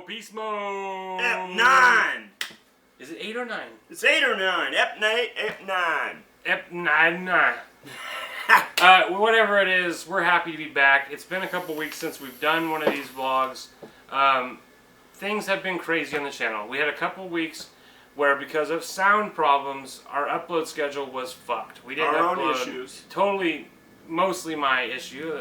beast mode. Ep9. Is it 8 or 9? It's 8 or 9. Ep9. Ep9. Whatever it is, we're happy to be back. It's been a couple weeks since we've done one of these vlogs. Things have been crazy on the channel. We had a couple weeks where, because of sound problems, our upload schedule was fucked. We didn't upload. Our own issues. Totally, mostly my issue.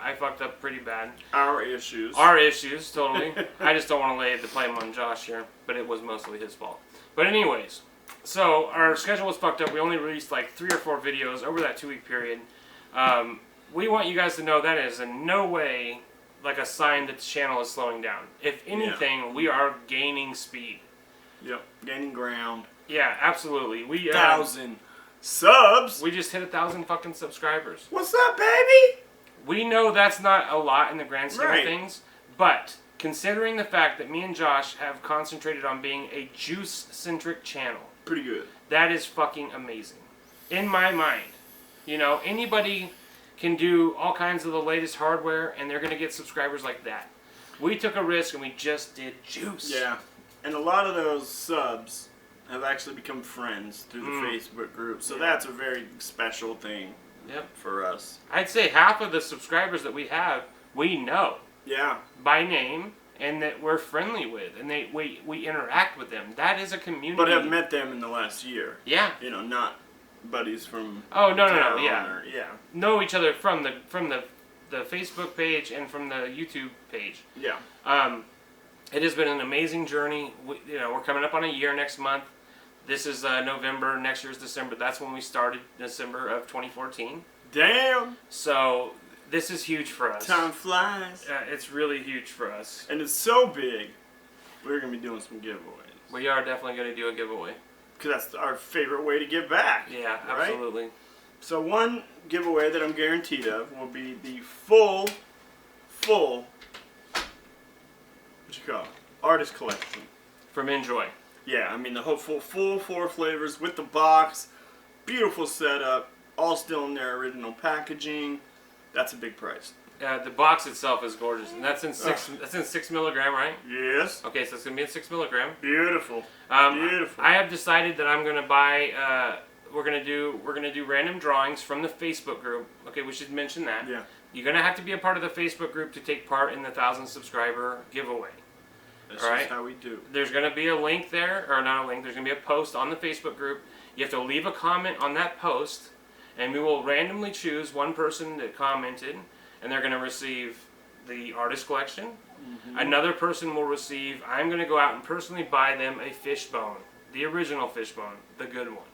I fucked up pretty bad. Our issues. Our issues, totally. I just don't want to lay the blame on Josh here, but it was mostly his fault. But anyways, so our schedule was fucked up. We only released like 3 or 4 videos over that 2-week period. We want you guys to know that is in no way like a sign that the channel is slowing down. If anything, we are gaining speed. Yep, gaining ground. Yeah, absolutely. 1,000 subs. We just hit 1,000 fucking subscribers. What's up, baby? We know that's not a lot in the grand scheme Right. of things, but considering the fact that me and Josh have concentrated on being a juice-centric channel, Pretty good. that is fucking amazing. In my mind. You know, anybody can do all kinds of the latest hardware, and they're going to get subscribers like that. We took a risk, and we just did juice. Yeah. And a lot of those subs have actually become friends through the Facebook group. So that's a very special thing for us. I'd say half of the subscribers that we have, we know. Yeah. By name, and that we're friendly with, and we interact with them. That is a community. But have met them in the last year. Yeah. You know, not buddies from no, yeah. or, know each other from the Facebook page and from the YouTube page. Yeah. It has been an amazing journey. We're coming up on a year next month. This is November. Next year's December. That's when we started, December of 2014. Damn. So this is huge for us. Time flies. It's really huge for us. And it's so big, we're going to be doing some giveaways. We are definitely going to do a giveaway. Because that's our favorite way to give back. Yeah, right? absolutely. So one giveaway that I'm guaranteed of will be the full, what you call it? Artist collection. From Enjoy. Yeah, I mean the whole full 4 flavors with the box, beautiful setup, all still in their original packaging. That's a big price. The box itself is gorgeous, and that's in 6 milligram, right? Yes. Okay, so it's gonna be in 6 milligram. Beautiful. Beautiful. I have decided that I'm gonna buy. We're gonna do random drawings from the Facebook group. Okay, we should mention that. Yeah. You're gonna have to be a part of the Facebook group to take part in the 1,000 subscriber giveaway. That's all right? just how we do. There's gonna be a link there, or not a link. There's gonna be a post on the Facebook group. You have to leave a comment on that post, and we will randomly choose one person that commented, and they're gonna receive the artist collection. Mm-hmm. Another person will receive. I'm gonna go out and personally buy them a Fishbone, the original Fishbone, the good one.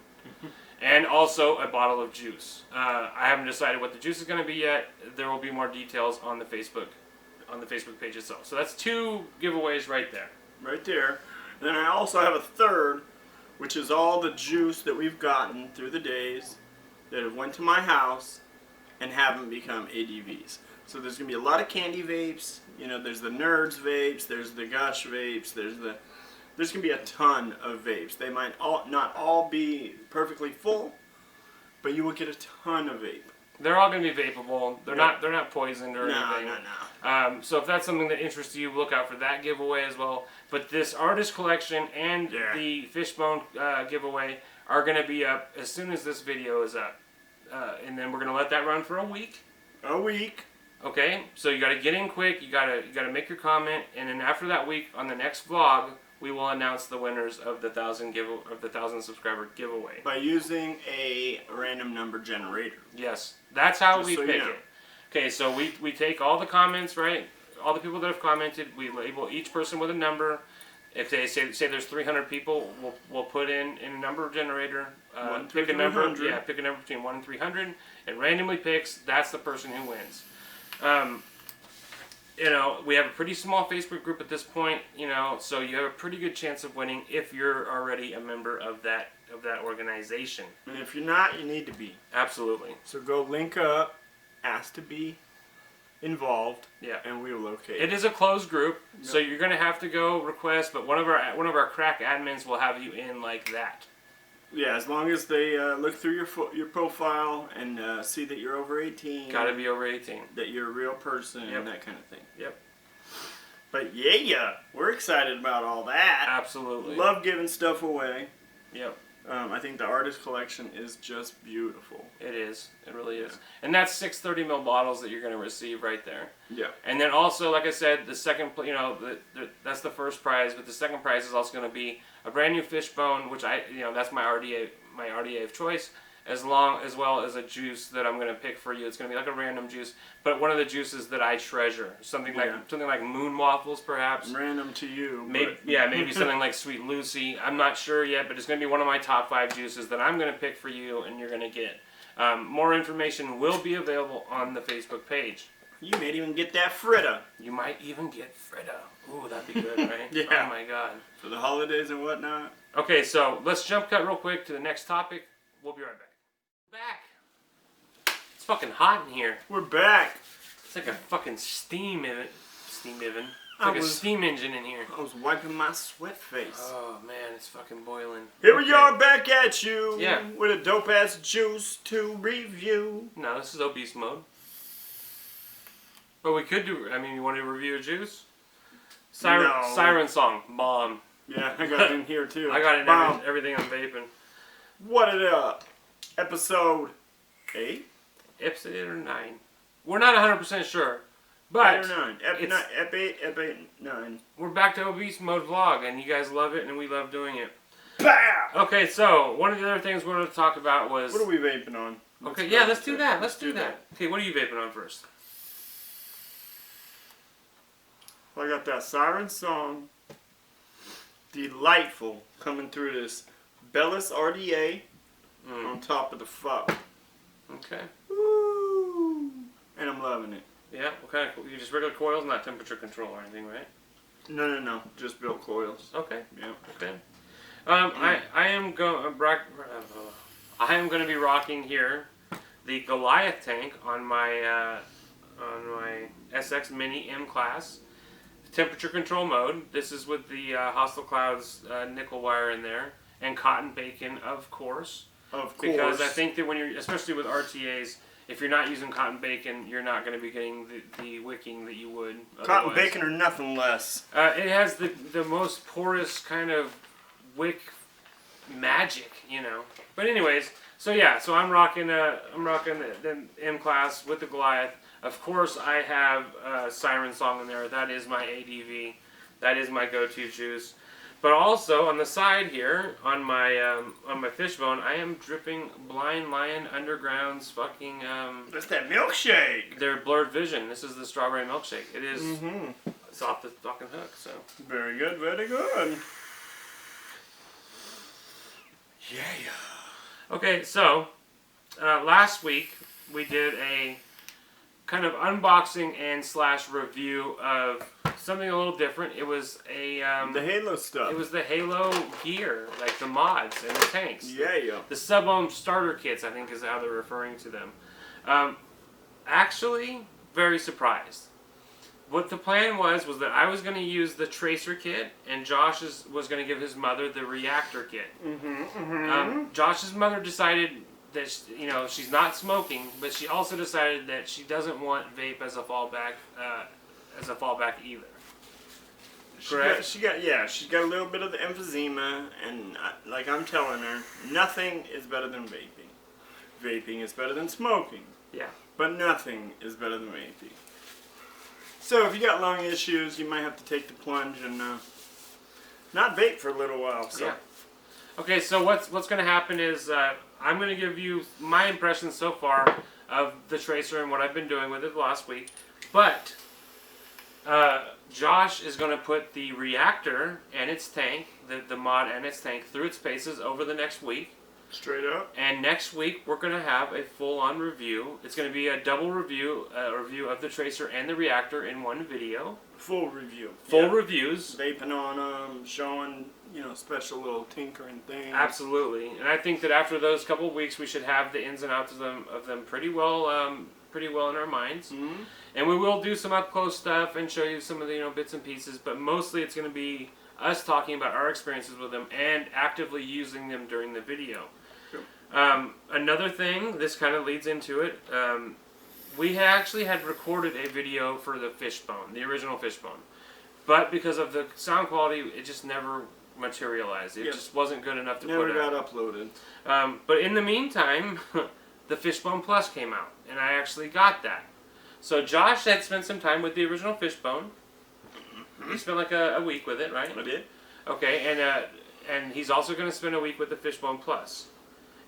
And also a bottle of juice. I haven't decided what the juice is going to be yet. There will be more details on the Facebook page itself. So that's 2 giveaways right there. Right there. And then I also have a third, which is all the juice that we've gotten through the days that have went to my house and haven't become ADVs. So there's going to be a lot of candy vapes. You know, there's the Nerds vapes, there's the Gush vapes, there's going to be a ton of vapes. They might not all be perfectly full, but you will get a ton of vape. They're all going to be vapable. They're not poisoned or anything. No. So if that's something that interests you, look out for that giveaway as well. But this artist collection and the Fishbone giveaway are going to be up as soon as this video is up. And then we're going to let that run for a week. A week. Okay? So you got to get in quick. You got to make your comment, and then after that week on the next vlog, we will announce the winners of the 1,000 subscriber giveaway by using a random number generator. Yes, that's how we pick it. Okay, so we take all the comments, right? All the people that have commented, we label each person with a number. If they say there's 300 people, we'll put in a number generator. Pick a number. Yeah, pick a number between 1 and 300. It randomly picks. That's the person who wins. We have a pretty small Facebook group at this point, so you have a pretty good chance of winning if you're already a member of that organization. And if you're not, you need to be. Absolutely. So go link up, ask to be involved, yeah, and we will locate. It is a closed group, so you're going to have to go request, but one of our crack admins will have you in like that. Yeah, as long as they look through your profile and see that you're over 18. Got to be over 18. That you're a real person and that kind of thing. Yep. But yeah, we're excited about all that. Absolutely. Love giving stuff away. Yep. I think the artist collection is just beautiful. It is. It really is. And that's 630 ml bottles that you're going to receive right there. Yeah. And then also, like I said, the second, that's the first prize, but the second prize is also going to be a brand new Fishbone, which that's my RDA of choice, as well as a juice that I'm going to pick for you. It's going to be like a random juice, but one of the juices that I treasure, something like Moon Waffles, perhaps. Random to you. Maybe something like Sweet Lucy. I'm not sure yet, but it's going to be one of my top 5 juices that I'm going to pick for you, and you're going to get. More information will be available on the Facebook page. You may even get that Fritta. You might even get Fritta. Ooh, that'd be good, right? Yeah. Oh my God. For the holidays and whatnot. Okay, so let's jump cut real quick to the next topic. We'll be right back. It's fucking hot in here. We're back. It's like a fucking steam engine. It's like a steam engine in here. I was wiping my sweat face. Oh man, it's fucking boiling. Here we are back at you. Yeah. With a dope ass juice to review. No, this is obese mode. But we could do. I mean, you want to review a juice? Siren song, bomb. Yeah, I got it in here too. I got it in everything I'm vaping. What it up? Episode 8? Episode 8 or 9. We're not 100% sure. But 8 or 9. Ep 8, 9. We're back to obese mode vlog, and you guys love it, and we love doing it. Pow! Okay, so one of the other things we wanted to talk about was. What are we vaping on? Okay, yeah, let's do that. Let's do that. Okay, what are you vaping on first? I got that Siren Song. Delightful coming through this Bellis RDA on top of the fuck. Okay. Woo! And I'm loving it. Yeah, what kind of, you just regular coils, not temperature control or anything, right? No. Just built coils. Okay. Yeah. Okay. I am going to be rocking here the Goliath tank on my SX Mini M class. Temperature control mode. This is with the Hostile Clouds nickel wire in there, and cotton bacon, of course. Of course. Because I think that when you're, especially with RTAs, if you're not using cotton bacon, you're not going to be getting the wicking that you would otherwise. Cotton bacon or nothing less. It has the most porous kind of wick magic, you know. But anyways, so I'm rocking the M class with the Goliath. Of course, I have Siren Song in there. That is my ADV. That is my go-to juice. But also on the side here, on my Fishbone, I am dripping Blind Lion Underground's fucking. That's that milkshake. Their Blurred Vision. This is the strawberry milkshake. It is. It's off the fucking hook. So. Very good. Very good. Yeah. Okay, so last week we did a kind of unboxing and / review of something a little different. It was a the Halo stuff. It was the Halo gear, like the mods and the tanks. Yeah. The Subohm starter kits, I think, is how they're referring to them. Actually, very surprised. What the plan was that I was going to use the Tracer kit, and Josh was going to give his mother the Reactor kit. Josh's mother decided that she's not smoking, but she also decided that she doesn't want vape as a fallback either. Correct. She's got a little bit of the emphysema, and like I'm telling her, nothing is better than vaping. Vaping is better than smoking. Yeah. But nothing is better than vaping. So if you got lung issues, you might have to take the plunge and not vape for a little while. So. Yeah. Okay, so what's going to happen is I'm going to give you my impressions so far of the Tracer and what I've been doing with it last week. But Josh is going to put the Reactor and its tank, the mod and its tank, through its paces over the next week. Straight up. And next week we're going to have a full-on review. It's going to be a double review, review of the Tracer and the Reactor in one video. Full review. Full reviews. Vaping on them, showing special little tinkering things. Absolutely, and I think that after those couple of weeks, we should have the ins and outs of them pretty well in our minds. Mm-hmm. And we will do some up close stuff and show you some of the bits and pieces. But mostly, it's going to be us talking about our experiences with them and actively using them during the video. Another thing, this kind of leads into it. We actually had recorded a video for the Fishbone, the original Fishbone. but because of the sound quality, it just never materialized. It just wasn't good enough to never put got out. uploaded. But in the meantime, the Fishbone Plus came out, and I actually got that. So Josh had spent some time with the original Fishbone. He spent like a week with it, right? I did. Okay, and he's also going to spend a week with the Fishbone Plus.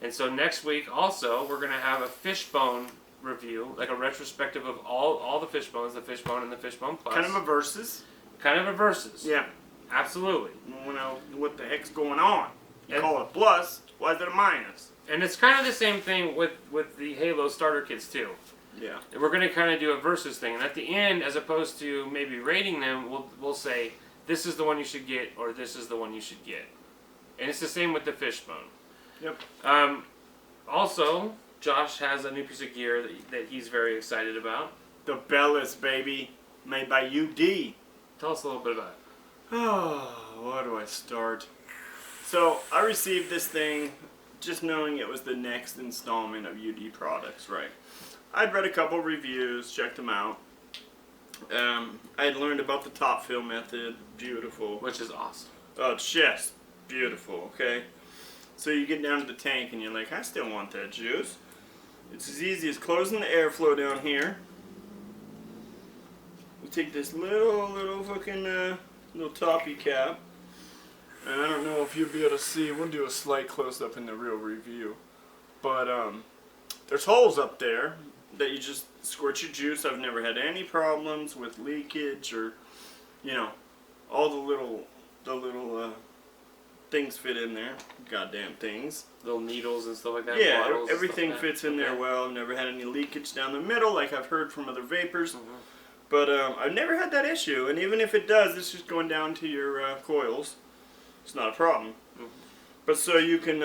And so next week also we're going to have a Fishbone review, like a retrospective of all the Fishbones, the Fishbone and the Fishbone Plus. Kind of a versus. Kind of a versus. Yeah. Absolutely. You know, what the heck's going on? You And- call it plus, why is it a minus? And it's kind of the same thing with the Halo starter kits too. Yeah. We're going to kind of do a versus thing, and at the end, as opposed to maybe rating them, we'll say this is the one you should get, or this is the one you should get. And it's the same with the Fishbone. Yep. Also, Josh has a new piece of gear that he's very excited about. The Bellis, baby. Made by UD. Tell us a little bit about it. Oh, where do I start? So, I received this thing just knowing it was the next installment of UD products, right? I'd read a couple reviews, checked them out. I had learned about the top fill method. Beautiful. Which is awesome. Oh, it's just beautiful, okay? So you get down to the tank and you're like, I still want that juice. It's as easy as closing the airflow down here. You take this little fucking little toppy cap. And I don't know if you'll be able to see. We'll do a slight close-up in the real review. But there's holes up there that you just squirt your juice. I've never had any problems with leakage or, you know, all the little things fit in there. Goddamn things. Little needles and stuff like that. Yeah, bottles and everything stuff like fits in there Okay. well. I've never had any leakage down the middle like I've heard from other vapors. Mhm. But I've never had that issue. And even if it does, it's just going down to your coils. It's not a problem. Mhm. But so you can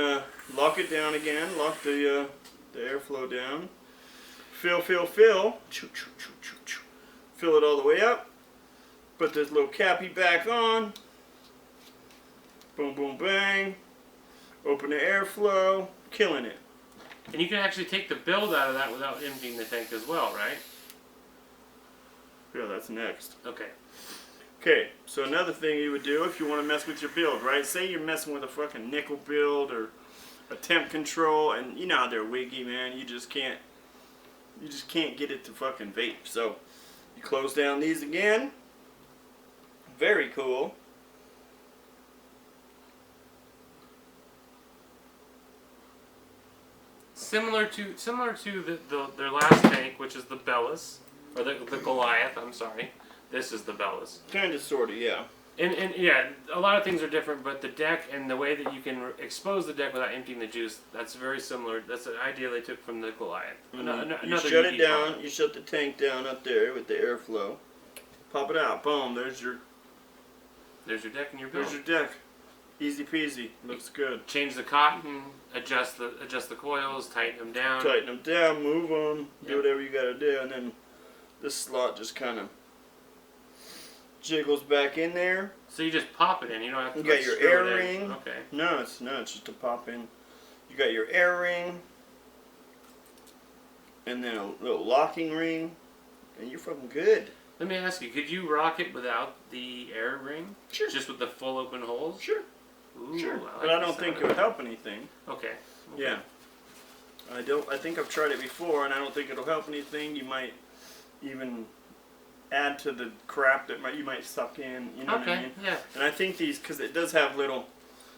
lock it down again, lock the airflow down. Fill. Choo, choo, choo, choo, choo. Fill it all the way up. Put this little cappy back on. Boom, boom, bang. Open the airflow. Killing it. And you can actually take the build out of that without emptying the tank as well, right? Yeah, that's next. Okay. Okay, so another thing you would do if you want to mess with your build, right? Say you're messing with a fucking nickel build or a temp control, and you know how they're wiggy, man. You just can't get it to fucking vape. So you close down these again. Very cool. Similar to their last tank, which is the Bellis, or the Goliath. I'm sorry. This is the Bellis. Kind of, sort of, yeah. And yeah, a lot of things are different, but the deck and the way that you can expose the deck without emptying the juice, that's very similar. That's an idea they took from the Goliath. You Another shut it UD down. product. You shut the tank down up there with the airflow. Pop it out. Boom. There's your There's your deck and your build. There's your deck. Easy peasy. Looks good. Change the cotton, adjust the coils, tighten them down. Tighten them down, move them, do Yep. whatever you gotta do, and then this slot just kind of jiggles back in there. So you just pop it in. You don't have to. You got like, your screw air it in. ring. Okay. No, it's just a pop in. You got your air ring, and then a little locking ring, and you're fucking good. Let me ask you: could you rock it without the air ring? Sure. Just with the full open holes? Sure. Ooh, Sure. like But I the don't think sound it would of help anything. Okay. Yeah. I think I've tried it before, and I don't think it'll help anything. You might even add to the crap that you might suck in. You know what I Okay. mean? Yeah. And I think these, because it does have little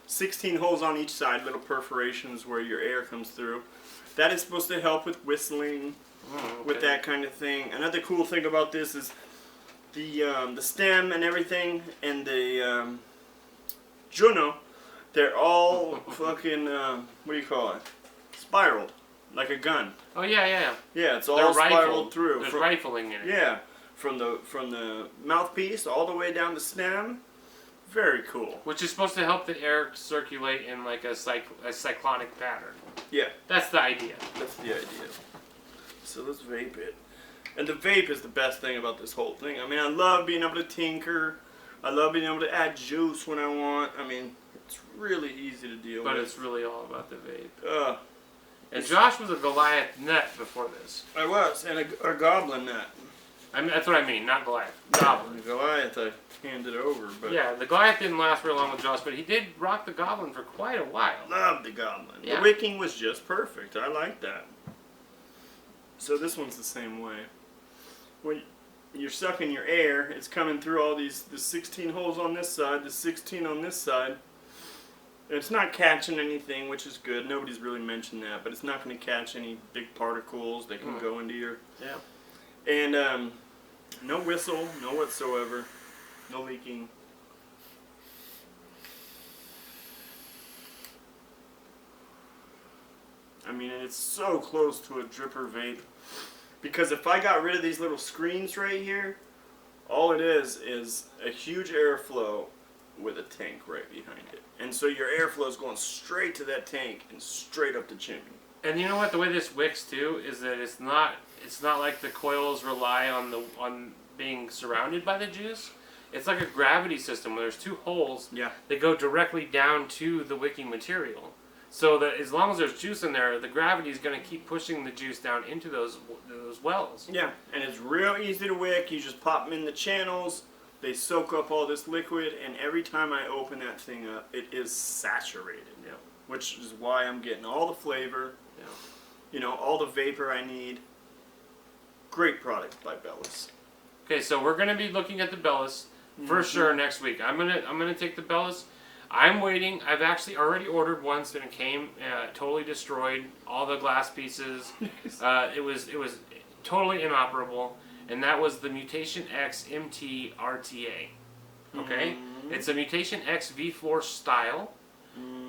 16 holes on each side, little perforations where your air comes through. That is supposed to help with whistling, Oh, okay. with that kind of thing. Another cool thing about this is the stem and everything, and the Juno, they're all fucking, what do you call it? Spiraled, like a gun. Oh yeah. Yeah, it's all They're spiraled rifled. through. There's From- rifling in it. yeah, from the mouthpiece all the way down the stem. Very cool. Which is supposed to help the air circulate in like a cyclonic pattern. Yeah, That's the idea. that's the idea. So let's vape it. And the vape is the best thing about this whole thing. I mean, I love being able to tinker. I love being able to add juice when I want. I mean, it's really easy to deal But with. it's really all about the vape. And It's- Josh was a Goliath nut before this. I was, and a goblin nut. I mean, that's what I mean, not Goliath. Goblin. Goliath, I handed over, but Yeah, the Goliath didn't last very long with Josh, but he did rock the Goblin for quite a while. love the Goblin. Yeah. The wicking was just perfect. I like that. So this one's the same way. When you're sucking your air, it's coming through all the 16 holes on this side, the 16 on this side. It's not catching anything, which is good. Nobody's really mentioned that, but it's not going to catch any big particles that can go into your... Yeah. And no whistle, no whatsoever. No leaking. I mean, it's so close to a dripper vape. Because if I got rid of these little screens right here, all it is a huge airflow with a tank right behind it. And so your airflow is going straight to that tank and straight up the chimney. And you know what? The way this wicks too is that it's not like the coils rely on being surrounded by the juice. It's like a gravity system where there's two holes that go directly down to the wicking material. So that as long as there's juice in there, the gravity is going to keep pushing the juice down into those wells. Yeah, and it's real easy to wick. You just pop them in the channels. They soak up all this liquid, and every time I open that thing up, it is saturated. Yeah. Which is why I'm getting all the flavor. Yeah. You know, all the vapor I need. Great product by Bellis. Okay, so we're going to be looking at the Bellis for sure next week. I'm gonna take the Bellis. I'm waiting. I've actually already ordered once, and it came totally destroyed. All the glass pieces. It was totally inoperable, and that was the Mutation X MT RTA. Okay, it's a Mutation X V4 style,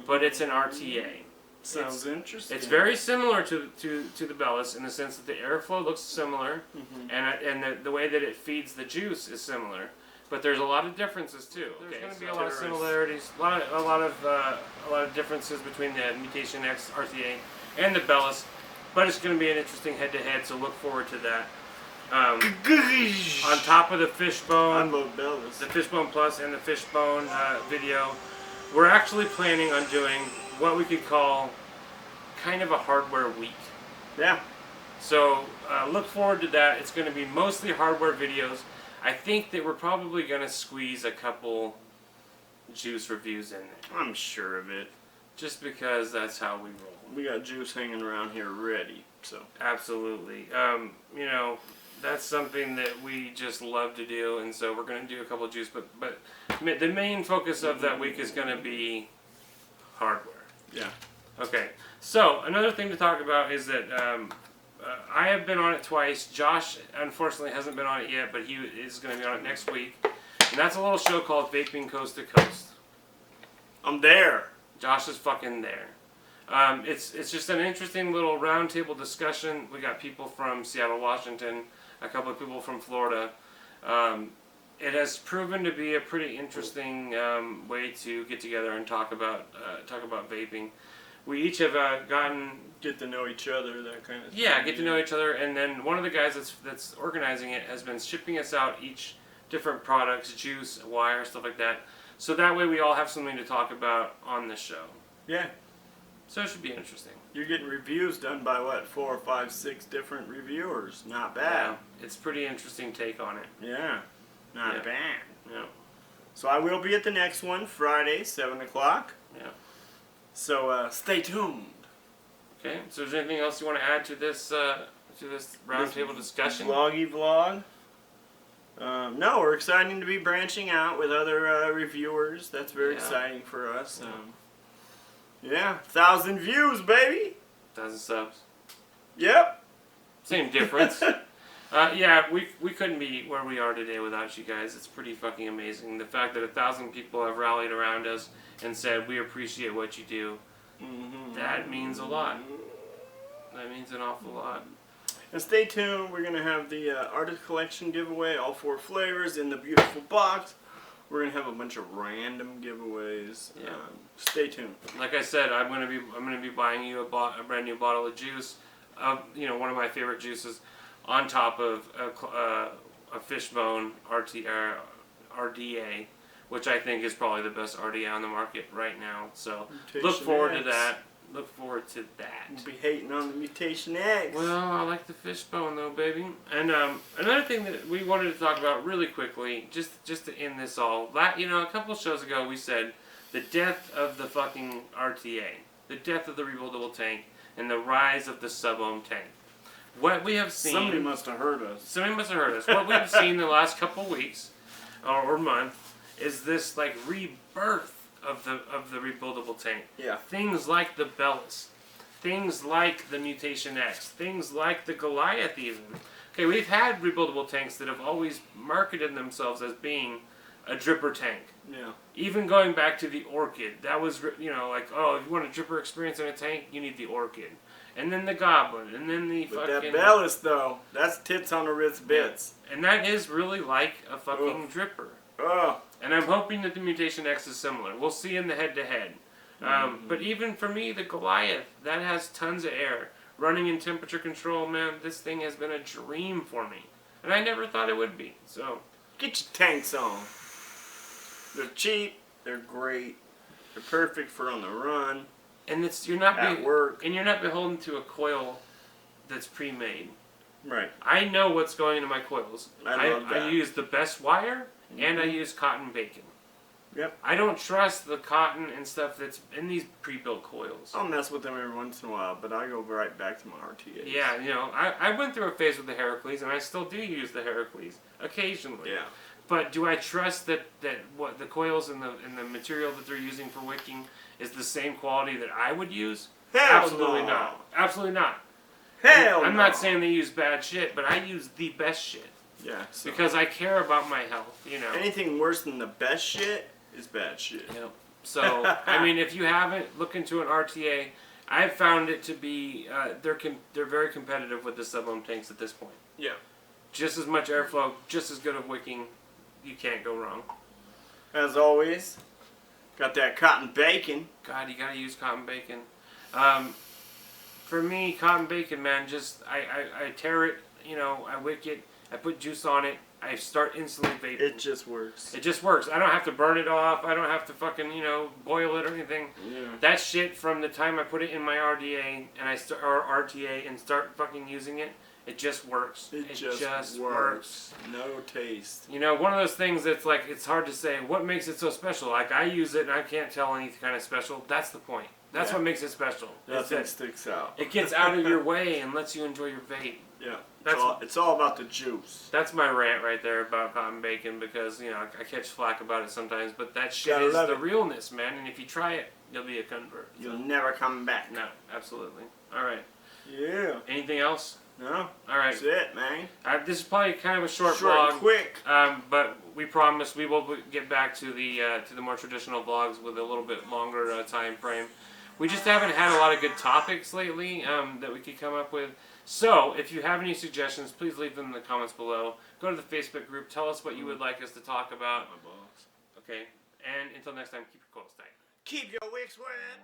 but it's an RTA. Sounds interesting. It's very similar to the Bellis in the sense that the airflow looks similar, and the way that it feeds the juice is similar. But there's a lot of differences too. There's going to be a lot of similarities, a lot of differences between the Mutation X RTA and the Bellis. But it's going to be an interesting head-to-head, so look forward to that. On top of the Fishbone, the Fishbone Plus and the Fishbone video, we're actually planning on doing what we could call kind of a hardware week. Yeah. So look forward to that. It's going to be mostly hardware videos. I think that we're probably going to squeeze a couple juice reviews in there. I'm sure of it. Just because that's how we roll. We got juice hanging around here ready, so. Absolutely. You know, that's something that we just love to do, and so we're going to do a couple of juice, but the main focus of that week is going to be hardware. Yeah. Okay, so another thing to talk about is that I have been on it twice. Josh, unfortunately, hasn't been on it yet, but he is going to be on it next week. And that's a little show called Vaping Coast to Coast. I'm there. Josh is fucking there. It's just an interesting little roundtable discussion. We got people from Seattle, Washington, a couple of people from Florida. It has proven to be a pretty interesting way to get together and talk about vaping. We each have Get to know each other, that kind of thing. Yeah, get to know each other, and then one of the guys that's organizing it has been shipping us out each different products, juice, wire, stuff like that. So that way we all have something to talk about on the show. Yeah. So it should be interesting. You're getting reviews done by what, 4, 5, 6 different reviewers. Not bad. Yeah, it's a pretty interesting take on it. Yeah. Not bad. Yeah. So I will be at the next one, Friday, 7 o'clock. Yeah. So stay tuned. Okay, so is there anything else you want to add to this roundtable discussion? Vloggy vlog. No, we're excited to be branching out with other reviewers. That's very exciting for us. Yeah, 1,000 views, baby. 1,000 subs. Yep. Same difference. Yeah, we couldn't be where we are today without you guys. It's pretty fucking amazing. The fact that 1,000 people have rallied around us and said, we appreciate what you do. That means a lot. That means an awful lot. And stay tuned. We're going to have the artist collection giveaway, all 4 flavors in the beautiful box. We're going to have a bunch of random giveaways. Yeah. Stay tuned. Like I said, I'm going to be buying you a brand new bottle of juice, one of my favorite juices, on top of a Fishbone RDA, which I think is probably the best RDA on the market right now. So look forward to that. Look forward to that. We'll be hating on the Mutation X. Well, I like the Fishbone. Fishbone though, baby. And another thing that we wanted to talk about really quickly, just to end this all. A couple shows ago we said the death of the fucking RTA, the death of the rebuildable tank, and the rise of the sub-ohm tank. What we have seen. Somebody must have heard us. What we've seen the last couple weeks or month is this like rebirth of the rebuildable tank. Yeah. Things like the Bellis. Things like the Mutation X, things like the Goliath even. Okay, we've had rebuildable tanks that have always marketed themselves as being a dripper tank. Yeah. Even going back to the Orchid, that was, like, oh, if you want a dripper experience in a tank, you need the Orchid. And then the Goblin, and then the but fucking... that Bellis, though, that's tits on the wrist bits. And that is really like a fucking dripper. Oh. And I'm hoping that the Mutation X is similar. We'll see in the head-to-head. But even for me, the Goliath, that has tons of air. Running in temperature control, man, this thing has been a dream for me. And I never thought it would be, so... Get your tanks on. They're cheap, they're great, they're perfect for on the run, and you're not at work. And you're not beholden to a coil that's pre-made. Right. I know what's going into my coils. I use the best wire, and I use cotton bacon. Yep. I don't trust the cotton and stuff that's in these pre-built coils. I'll mess with them every once in a while, but I go right back to my RTA. Yeah, I went through a phase with the Heracles, and I still do use the Heracles occasionally. Yeah. But do I trust that what the coils and the material that they're using for wicking is the same quality that I would use? Hell Absolutely no. not. Absolutely not. Hell I'm no. not saying they use bad shit, but I use the best shit. Yeah. So Because I care about my health, anything worse than the best shit is bad shit. Yep. So, I mean, if you haven't, look into an RTA. I've found it to be, they're very competitive with the sub-ohm tanks at this point. Yeah. Just as much airflow, just as good of wicking. You can't go wrong. As always, got that cotton bacon. God, you gotta use cotton bacon. For me, cotton bacon, man, just, I tear it, I wick it, I put juice on it, I start instantly vaping. It just works. It just works. I don't have to burn it off. I don't have to fucking, boil it or anything. Yeah. That shit from the time I put it in my RDA and or RTA and start fucking using it, it just works. It just works. No taste. One of those things that's like, it's hard to say, what makes it so special? Like, I use it and I can't tell any kind of special. That's the point. That's what makes it special. Nothing sticks out. It gets out of your way and lets you enjoy your vape. Yeah. It's all about the juice. That's my rant right there about cotton bacon because, I catch flack about it sometimes, but that shit is the realness, man. And if you try it, you'll be a convert. You'll never come back. No, absolutely. All right. Yeah. Anything else? No. All right. That's it, man. This is probably kind of a short vlog. And quick. But we promise we will get back to the more traditional vlogs with a little bit longer time frame. We just haven't had a lot of good topics lately that we could come up with. So, if you have any suggestions, please leave them in the comments below. Go to the Facebook group. Tell us what you would like us to talk about. Okay. And until next time, keep your coils tight. Keep your wicks wet.